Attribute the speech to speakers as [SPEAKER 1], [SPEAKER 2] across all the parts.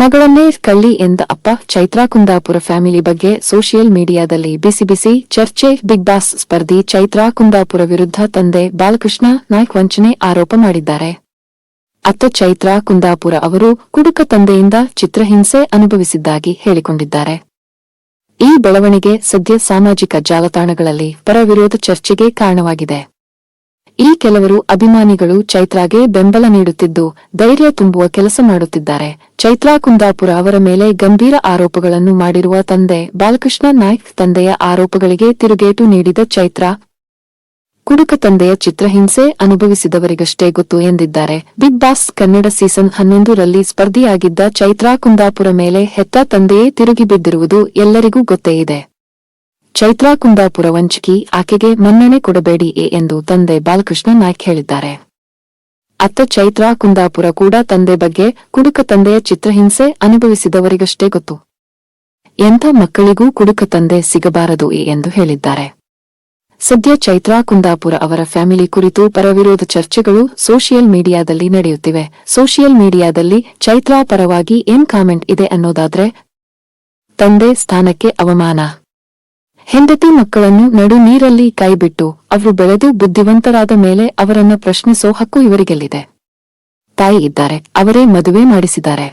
[SPEAKER 1] ಮಗಳನ್ನೇ ಕಳ್ಳಿ ಎಂದ ಅಪ್ಪ. ಚೈತ್ರಾ ಕುಂದಾಪುರ ಫ್ಯಾಮಿಲಿ ಬಗ್ಗೆ ಸೋಷಿಯಲ್ ಮೀಡಿಯಾದಲ್ಲಿ ಬಿಸಿ ಚರ್ಚೆ. ಬಿಗ್ ಬಾಸ್ ಸ್ಪರ್ಧಿ ಚೈತ್ರಾ ಕುಂದಾಪುರ ವಿರುದ್ಧ ತಂದೆ ಬಾಲಕೃಷ್ಣ ನಾಯ್ಕ್ ವಂಚನೆ ಆರೋಪ ಮಾಡಿದ್ದಾರೆ. ಅತ್ತ ಚೈತ್ರಾ ಕುಂದಾಪುರ ಅವರು ಕುಡುಕ ತಂದೆಯಿಂದ ಚಿತ್ರಹಿಂಸೆ ಅನುಭವಿಸಿದ್ದಾಗಿ ಹೇಳಿಕೊಂಡಿದ್ದಾರೆ. ಈ ಬೆಳವಣಿಗೆ ಸದ್ಯ ಸಾಮಾಜಿಕ ಜಾಲತಾಣಗಳಲ್ಲಿ ಪರವಿರೋಧ ಚರ್ಚೆಗೆ ಕಾರಣವಾಗಿದೆ. ಈ ಕೆಲವರು ಅಭಿಮಾನಿಗಳು ಚೈತ್ರಾಗೆ ಬೆಂಬಲ ನೀಡುತ್ತಿದ್ದು ಧೈರ್ಯ ತುಂಬುವ ಕೆಲಸ ಮಾಡುತ್ತಿದ್ದಾರೆ. ಚೈತ್ರಾ ಕುಂದಾಪುರ ಅವರ ಮೇಲೆ ಗಂಭೀರ ಆರೋಪಗಳನ್ನು ಮಾಡಿರುವ ತಂದೆ ಬಾಲಕೃಷ್ಣ ನಾಯ್ಕ್ ತಂದೆಯ ಆರೋಪಗಳಿಗೆ ತಿರುಗೇಟು ನೀಡಿದ ಚೈತ್ರಾ ಕುಡುಕ ತಂದೆಯ ಚಿತ್ರಹಿಂಸೆ ಅನುಭವಿಸಿದವರಿಗಷ್ಟೇ ಗೊತ್ತು ಎಂದಿದ್ದಾರೆ. ಬಿಗ್ ಬಾಸ್ ಕನ್ನಡ ಸೀಸನ್ 11 ರಲ್ಲಿ ಸ್ಪರ್ಧಿಯಾಗಿದ್ದ ಚೈತ್ರಾ ಕುಂದಾಪುರ ಮೇಲೆ ಹೆತ್ತ ತಂದೆಯೇ ತಿರುಗಿ ಬಿದ್ದಿರುವುದು ಎಲ್ಲರಿಗೂ ಗೊತ್ತೇ ಇದೆ. ಚೈತ್ರಾ ಕುಂದಾಪುರ ವಂಚಕಿ, ಆಕೆಗೆ ಮನ್ನಣೆ ಕೊಡಬೇಡಿ ಎಂದು ತಂದೆ ಬಾಲಕೃಷ್ಣ ನಾಯ್ಕ್ ಹೇಳಿದ್ದಾರೆ. ಅತ್ತ ಚೈತ್ರಾ ಕುಂದಾಪುರ ಕೂಡ ತಂದೆ ಬಗ್ಗೆ ಕುಡುಕ ತಂದೆಯ ಚಿತ್ರಹಿಂಸೆ ಅನುಭವಿಸಿದವರಿಗಷ್ಟೇ ಗೊತ್ತು. ಎಂಥ ಮಕ್ಕಳಿಗೂ ಕುಡುಕ ತಂದೆ ಸಿಗಬಾರದು ಎಂದು ಹೇಳಿದ್ದಾರೆ. ಸದ್ಯ ಚೈತ್ರಾ ಕುಂದಾಪುರ ಅವರ ಫ್ಯಾಮಿಲಿ ಕುರಿತು ಪರವಿರೋಧ ಚರ್ಚೆಗಳು ಸೋಷಿಯಲ್ ಮೀಡಿಯಾದಲ್ಲಿ ನಡೆಯುತ್ತಿವೆ. ಸೋಷಿಯಲ್ ಮೀಡಿಯಾದಲ್ಲಿ ಚೈತ್ರಾ ಪರವಾಗಿ ಏನ್ ಕಾಮೆಂಟ್ ಇದೆ ಅನ್ನೋದಾದ್ರೆ, ತಂದೆ ಸ್ಥಾನಕ್ಕೆ ಅವಮಾನ, ಹೆಂಡತಿ ಮಕ್ಕಳನ್ನು ನಡು ನೀರಲ್ಲಿ ಕೈಬಿಟ್ಟು ಅವರು ಬೆಳೆದು ಬುದ್ಧಿವಂತರಾದ ಮೇಲೆ ಅವರನ್ನ ಪ್ರಶ್ನಿಸೋ ಹಕ್ಕು ಇವರಿಗೆಲ್ಲಿದೆ? ತಾಯಿ ಇದ್ದಾರೆ, ಅವರೇ ಮದುವೆ ಮಾಡಿಸಿದ್ದಾರೆ.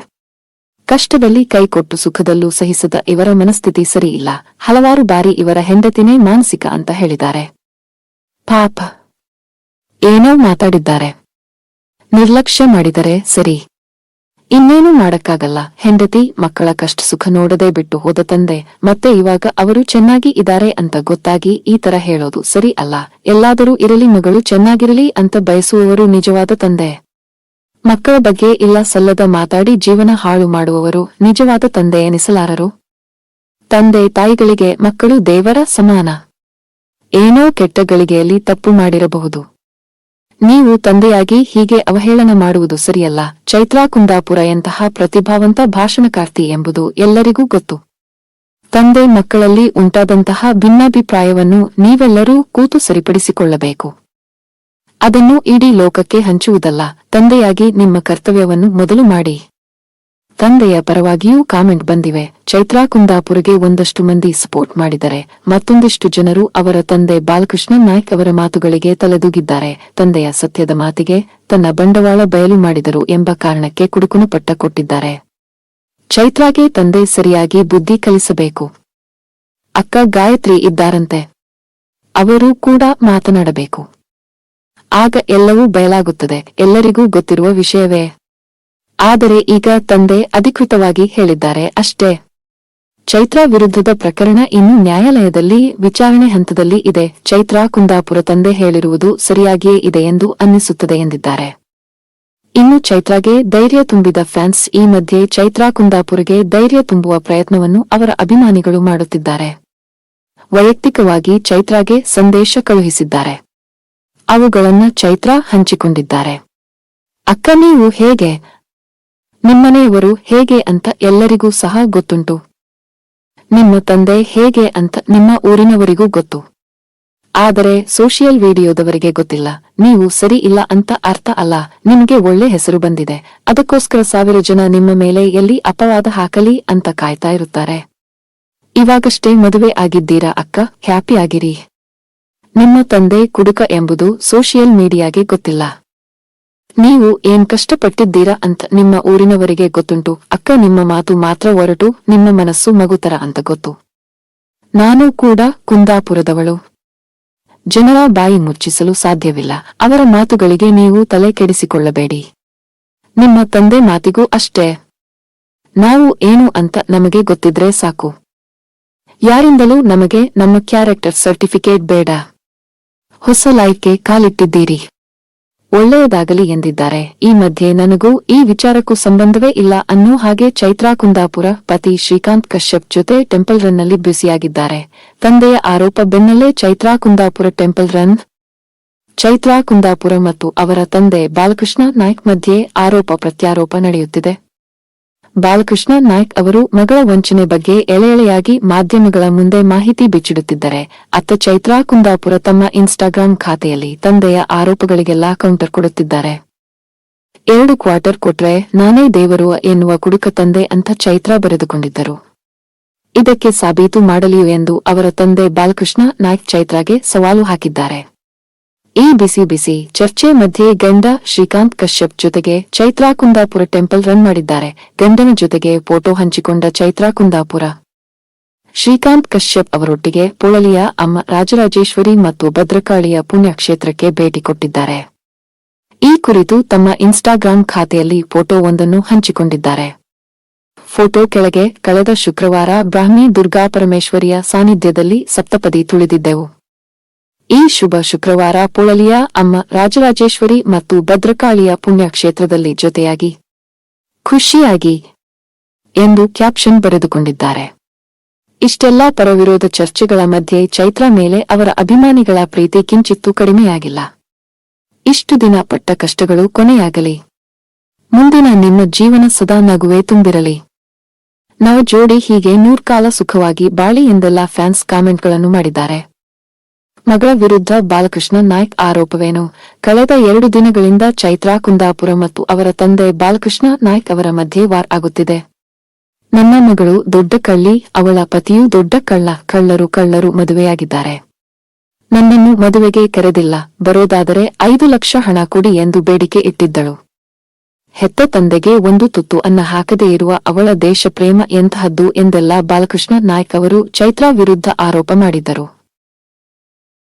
[SPEAKER 1] ಕಷ್ಟದಲ್ಲಿ ಕೈಕೊಟ್ಟು ಸುಖದಲ್ಲೂ ಸಹಿಸದ ಇವರ ಮನಸ್ಥಿತಿ ಸರಿ ಇಲ್ಲ. ಹಲವಾರು ಬಾರಿ ಇವರ ಹೆಂಡತಿನೇ ಮಾನಸಿಕ ಅಂತ ಹೇಳಿದ್ದಾರೆ. ಪಾಪ, ಏನೋ ಮಾತಾಡಿದ್ದಾರೆ. ನಿರ್ಲಕ್ಷ್ಯ ಮಾಡಿದರೆ ಸರಿ, ಇನ್ನೇನು ಮಾಡಕ್ಕಾಗಲ್ಲ. ಹೆಂಡತಿ ಮಕ್ಕಳ ಕಷ್ಟ ಸುಖ ನೋಡದೆ ಬಿಟ್ಟು ಹೋದ ತಂದೆ ಮತ್ತೆ ಇವಾಗ ಅವರು ಚೆನ್ನಾಗಿ ಇದ್ದಾರೆ ಅಂತ ಗೊತ್ತಾಗಿ ಈ ತರ ಹೇಳೋದು ಸರಿ ಅಲ್ಲ. ಎಲ್ಲಾದರೂ ಇರಲಿ, ಮಗಳು ಚೆನ್ನಾಗಿರಲಿ ಅಂತ ಬಯಸುವವರು ನಿಜವಾದ ತಂದೆ. ಮಕ್ಕಳ ಬಗ್ಗೆ ಇಲ್ಲ ಸಲ್ಲದ ಮಾತಾಡಿ ಜೀವನ ಹಾಳು ಮಾಡುವವರು ನಿಜವಾದ ತಂದೆ ಎನಿಸಲಾರರು. ತಂದೆ ತಾಯಿಗಳಿಗೆ ಮಕ್ಕಳು ದೇವರ ಸಮಾನ. ಏನೋ ಕೆಟ್ಟ ಗಳಿಗೆಯಲ್ಲಿ ತಪ್ಪು ಮಾಡಿರಬಹುದು. ನೀವು ತಂದೆಯಾಗಿ ಹೀಗೆ ಅವಹೇಳನ ಮಾಡುವುದು ಸರಿಯಲ್ಲ. ಚೈತ್ರಾ ಕುಂದಾಪುರ ಎಂತಹ ಪ್ರತಿಭಾವಂತ ಭಾಷಣಕಾರ್ತಿ ಎಂಬುದು ಎಲ್ಲರಿಗೂ ಗೊತ್ತು. ತಂದೆ ಮಕ್ಕಳಲ್ಲಿ ಉಂಟಾದಂತಹ ಭಿನ್ನಾಭಿಪ್ರಾಯವನ್ನು ನೀವೆಲ್ಲರೂ ಕೂತು ಸರಿಪಡಿಸಿಕೊಳ್ಳಬೇಕು. ಅದನ್ನು ಇಡೀ ಲೋಕಕ್ಕೆ ಹಂಚುವುದಲ್ಲ. ತಂದೆಯಾಗಿ ನಿಮ್ಮ ಕರ್ತವ್ಯವನ್ನು ಮೊದಲು ಮಾಡಿ. ತಂದೆಯ ಪರವಾಗಿಯೂ ಕಾಮೆಂಟ್ ಬಂದಿವೆ. ಚೈತ್ರಾ ಕುಂದಾಪುರಗೆ ಒಂದಷ್ಟು ಮಂದಿ ಸಪೋರ್ಟ್ ಮಾಡಿದರೆ, ಮತ್ತೊಂದಿಷ್ಟು ಜನರು ಅವರ ತಂದೆ ಬಾಲಕೃಷ್ಣ ನಾಯ್ಕ್ ಅವರ ಮಾತುಗಳಿಗೆ ತಲೆದೂಗಿದ್ದಾರೆ. ತಂದೆಯ ಸತ್ಯದ ಮಾತಿಗೆ ತನ್ನ ಬಂಡವಾಳ ಬಯಲು ಮಾಡಿದರು ಎಂಬ ಕಾರಣಕ್ಕೆ ಕುಡುಕನ ಪಟ್ಟ ಕೊಟ್ಟಿದ್ದಾರೆ. ಚೈತ್ರಾಗೆ ತಂದೆ ಸರಿಯಾಗಿ ಬುದ್ಧಿ ಕಲಿಸಬೇಕು. ಅಕ್ಕ ಗಾಯತ್ರಿ ಇದ್ದಾರಂತೆ, ಅವರು ಕೂಡ ಮಾತನಾಡಬೇಕು. ಆಗ ಎಲ್ಲವೂ ಬಯಲಾಗುತ್ತದೆ. ಎಲ್ಲರಿಗೂ ಗೊತ್ತಿರುವ ವಿಷಯವೇ. ಆದರೆ ಈಗ ತಂದೆ ಅಧಿಕೃತವಾಗಿ ಹೇಳಿದ್ದಾರೆ ಅಷ್ಟೇ. ಚೈತ್ರಾ ವಿರುದ್ಧದ ಪ್ರಕರಣ ಇನ್ನು ನ್ಯಾಯಾಲಯದಲ್ಲಿ ವಿಚಾರಣೆ ಹಂತದಲ್ಲಿ ಇದೆ. ಚೈತ್ರಾ ಕುಂದಾಪುರ ತಂದೆ ಹೇಳಿರುವುದು ಸರಿಯಾಗಿಯೇ ಇದೆ ಎಂದು ಅನ್ನಿಸುತ್ತದೆ ಎಂದಿದ್ದಾರೆ. ಇನ್ನು ಚೈತ್ರಾಗೆ ಧೈರ್ಯ ತುಂಬಿದ ಫ್ಯಾನ್ಸ್ ಈ ಮಧ್ಯೆ ಚೈತ್ರಾ ಕುಂದಾಪುರಗೆ ಧೈರ್ಯ ತುಂಬುವ ಪ್ರಯತ್ನವನ್ನು ಅವರ ಅಭಿಮಾನಿಗಳು ಮಾಡುತ್ತಿದ್ದಾರೆ. ವೈಯಕ್ತಿಕವಾಗಿ ಚೈತ್ರಾಗೆ ಸಂದೇಶ ಕಳುಹಿಸಿದ್ದಾರೆ. ಅವುಗಳನ್ನ ಚೈತ್ರಾ ಹಂಚಿಕೊಂಡಿದ್ದಾರೆ. ಅಕ್ಕ, ನೀವು ಹೇಗೆ, ನಿಮ್ಮನೆಯವರು ಹೇಗೆ ಅಂತ ಎಲ್ಲರಿಗೂ ಸಹ ಗೊತ್ತುಂಟು. ನಿಮ್ಮ ತಂದೆ ಹೇಗೆ ಅಂತ ನಿಮ್ಮ ಊರಿನವರಿಗೂ ಗೊತ್ತು. ಆದರೆ ಸೋಷಿಯಲ್ ವಿಡಿಯೋದವರಿಗೆ ಗೊತ್ತಿಲ್ಲ. ನೀವು ಸರಿ ಇಲ್ಲ ಅಂತ ಅರ್ಥ ಅಲ್ಲ. ನಿಮ್ಗೆ ಒಳ್ಳೆ ಹೆಸರು ಬಂದಿದೆ, ಅದಕ್ಕೋಸ್ಕರ 1000 ಜನ ನಿಮ್ಮ ಮೇಲೆ ಎಲ್ಲಿ ಅಪವಾದ ಹಾಕಲಿ ಅಂತ ಕಾಯ್ತಾ ಇರುತ್ತಾರೆ. ಇವಾಗಷ್ಟೇ ಮದುವೆ ಆಗಿದ್ದೀರಾ ಅಕ್ಕ, ಹ್ಯಾಪಿ ಆಗಿರಿ. ನಿಮ್ಮ ತಂದೆ ಕುಡುಕ ಎಂಬುದು ಸೋಷಿಯಲ್ ಮೀಡಿಯಾಗೆ ಗೊತ್ತಿಲ್ಲ. ನೀವು ಏನ್ ಕಷ್ಟಪಟ್ಟಿದ್ದೀರಾ ಅಂತ ನಿಮ್ಮ ಊರಿನವರಿಗೆ ಗೊತ್ತುಂಟು. ಅಕ್ಕ, ನಿಮ್ಮ ಮಾತು ಮಾತ್ರ ಒರಟು, ನಿಮ್ಮ ಮನಸ್ಸು ಮಗುತರ ಅಂತ ಗೊತ್ತು. ನಾನು ಕೂಡ ಕುಂದಾಪುರದವಳು. ಜನರ ಬಾಯಿ ಮುಚ್ಚಿಸಲು ಸಾಧ್ಯವಿಲ್ಲ. ಅವರ ಮಾತುಗಳಿಗೆ ನೀವು ತಲೆ ಕೆಡಿಸಿಕೊಳ್ಳಬೇಡಿ. ನಿಮ್ಮ ತಂದೆ ಮಾತಿಗೂ ಅಷ್ಟೇ. ನಾವು ಏನು ಅಂತ ನಮಗೆ ಗೊತ್ತಿದ್ರೆ ಸಾಕು. ಯಾರಿಂದಲೂ ನಮಗೆ ನಮ್ಮ ಕ್ಯಾರೆಕ್ಟರ್ ಸರ್ಟಿಫಿಕೇಟ್ ಬೇಡ. ಹೊಸ ಲೈಫ್ಗೆ ಕಾಲಿಟ್ಟಿದ್ದೀರಿ, ಒಳ್ಳೆಯದಾಗಲಿ ಎಂದಿದ್ದಾರೆ. ಈ ಮಧ್ಯೆ ನನಗೂ ಈ ವಿಚಾರಕ್ಕೂ ಸಂಬಂಧವೇ ಇಲ್ಲ ಅನ್ನೋ ಹಾಗೆ ಚೈತ್ರಾ ಕುಂದಾಪುರ ಪತಿ ಶ್ರೀಕಾಂತ್ ಕಶ್ಯಪ್ ಜೊತೆ ಟೆಂಪಲ್ ರನ್ನಲ್ಲಿ ಬ್ಯುಸಿಯಾಗಿದ್ದಾರೆ. ತಂದೆಯ ಆರೋಪ ಬೆನ್ನಲ್ಲೇ ಚೈತ್ರಾ ಕುಂದಾಪುರ ಟೆಂಪಲ್ ರನ್. ಚೈತ್ರಾ ಕುಂದಾಪುರ ಮತ್ತು ಅವರ ತಂದೆ ಬಾಲಕೃಷ್ಣ ನಾಯ್ಕ್ ಮಧ್ಯೆ ಆರೋಪ ಪ್ರತ್ಯಾರೋಪ ನಡೆಯುತ್ತಿದೆ. ಬಾಲಕೃಷ್ಣ ನಾಯ್ಕ್ ಅವರು ಮಗಳ ವಂಚನೆ ಬಗ್ಗೆ ಎಳೆಯಾಗಿ ಮಾಧ್ಯಮಗಳ ಮುಂದೆ ಮಾಹಿತಿ ಬಿಚ್ಚಿಡುತ್ತಿದ್ದಾರೆ. ಅತ್ತ ಚೈತ್ರಾ ಕುಂದಾಪುರ ತಮ್ಮ ಇನ್ಸ್ಟಾಗ್ರಾಂ ಖಾತೆಯಲ್ಲಿ ತಂದೆಯ ಆರೋಪಗಳಿಗೆಲ್ಲ ಕೌಂಟರ್ ಕೊಡುತ್ತಿದ್ದಾರೆ. 2 ಕ್ವಾರ್ಟರ್ ಕೊಟ್ರೆ ನಾನೇ ದೇವರು ಎನ್ನುವ ಕುಡುಕ ತಂದೆ ಅಂತ ಚೈತ್ರಾ ಬರೆದುಕೊಂಡಿದ್ದರು. ಇದಕ್ಕೆ ಸಾಬೀತು ಮಾಡಲಿಯೂ ಎಂದು ಅವರ ತಂದೆ ಬಾಲಕೃಷ್ಣ ನಾಯ್ಕ್ ಚೈತ್ರಾಗೆ ಸವಾಲು ಹಾಕಿದ್ದಾರೆ. ಈ ಬಿಸಿ ಚರ್ಚೆ ಮಧ್ಯೆ ಗಂಡ ಶ್ರೀಕಾಂತ್ ಕಶ್ಯಪ್ ಜೊತೆಗೆ ಚೈತ್ರಾ ಕುಂದಾಪುರ ಟೆಂಪಲ್ ರನ್ ಮಾಡಿದ್ದಾರೆ. ಗಂಡನ ಜೊತೆಗೆ ಫೋಟೋ ಹಂಚಿಕೊಂಡ ಚೈತ್ರಾ ಕುಂದಾಪುರ ಶ್ರೀಕಾಂತ್ ಕಶ್ಯಪ್ ಅವರೊಟ್ಟಿಗೆ ಪೊಳಲಿಯ ಅಮ್ಮ ರಾಜರಾಜೇಶ್ವರಿ ಮತ್ತು ಭದ್ರಕಾಳಿಯ ಪುಣ್ಯಕ್ಷೇತ್ರಕ್ಕೆ ಭೇಟಿ ಕೊಟ್ಟಿದ್ದಾರೆ. ಈ ಕುರಿತು ತಮ್ಮ ಇನ್ಸ್ಟಾಗ್ರಾಂ ಖಾತೆಯಲ್ಲಿ ಫೋಟೋವೊಂದನ್ನು ಹಂಚಿಕೊಂಡಿದ್ದಾರೆ. ಫೋಟೋ ಕೆಳಗೆ ಕಳೆದ ಶುಕ್ರವಾರ ಬ್ರಾಹ್ಮಿ ದುರ್ಗಾಪರಮೇಶ್ವರಿಯ ಸಾನ್ನಿಧ್ಯದಲ್ಲಿ ಸಪ್ತಪದಿ ತುಳಿದಿದ್ದೆವು. ಈ ಶುಭ ಶುಕ್ರವಾರ ಪೊಳಲಿಯ ಅಮ್ಮ ರಾಜರಾಜೇಶ್ವರಿ ಮತ್ತು ಭದ್ರಕಾಳಿಯ ಪುಣ್ಯಕ್ಷೇತ್ರದಲ್ಲಿ ಜೊತೆಯಾಗಿ ಖುಷಿಯಾಗಿ ಎಂದು ಕ್ಯಾಪ್ಷನ್ ಬರೆದುಕೊಂಡಿದ್ದಾರೆ. ಇಷ್ಟೆಲ್ಲಾ ಪರವಿರೋಧ ಚರ್ಚೆಗಳ ಮಧ್ಯೆ ಚೈತ್ರಾ ಮೇಲೆ ಅವರ ಅಭಿಮಾನಿಗಳ ಪ್ರೀತಿ ಕಿಂಚಿತ್ತೂ ಕಡಿಮೆಯಾಗಿಲ್ಲ. ಇಷ್ಟು ದಿನ ಪಟ್ಟ ಕಷ್ಟಗಳು ಕೊನೆಯಾಗಲಿ. ಮುಂದಿನ ನಿಮ್ಮ ಜೀವನ ಸದಾ ನಗುವೆ ತುಂಬಿರಲಿ. ನವ ಜೋಡಿ ಹೀಗೆ 100 ಕಾಲ ಸುಖವಾಗಿ ಬಾಳಿ ಎಂದೆಲ್ಲಾ ಫ್ಯಾನ್ಸ್ ಕಾಮೆಂಟ್ಗಳನ್ನು ಮಾಡಿದ್ದಾರೆ. ಮಗಳ ವಿರುದ್ಧ ಬಾಲಕೃಷ್ಣ ನಾಯ್ಕ್ ಆರೋಪವೇನು? ಕಳೆದ 2 ದಿನಗಳಿಂದ ಚೈತ್ರಾ ಕುಂದಾಪುರ ಮತ್ತು ಅವರ ತಂದೆ ಬಾಲಕೃಷ್ಣ ನಾಯ್ಕ್ ಅವರ ಮಧ್ಯೆ ವಾರ್ ಆಗುತ್ತಿದೆ. ನನ್ನ ಮಗಳು ದೊಡ್ಡ ಕಳ್ಳಿ, ಅವಳ ಪತಿಯೂ ದೊಡ್ಡ ಕಳ್ಳರು ಮದುವೆಯಾಗಿದ್ದಾರೆ. ನನ್ನನ್ನು ಮದುವೆಗೆ ಕರೆದಿಲ್ಲ, ಬರೋದಾದರೆ 5 ಲಕ್ಷ ಹಣ ಕೊಡಿ ಎಂದು ಬೇಡಿಕೆ ಇಟ್ಟಿದ್ದಳು. ಹೆತ್ತ ತಂದೆಗೆ ಒಂದು ತುತ್ತು ಅನ್ನ ಹಾಕದೇ ಇರುವ ಅವಳ ದೇಶ ಪ್ರೇಮ ಎಂತಹದ್ದು ಎಂದೆಲ್ಲ ಬಾಲಕೃಷ್ಣ ನಾಯ್ಕ್ ಅವರು ಚೈತ್ರಾ ವಿರುದ್ಧ ಆರೋಪ ಮಾಡಿದ್ದರು.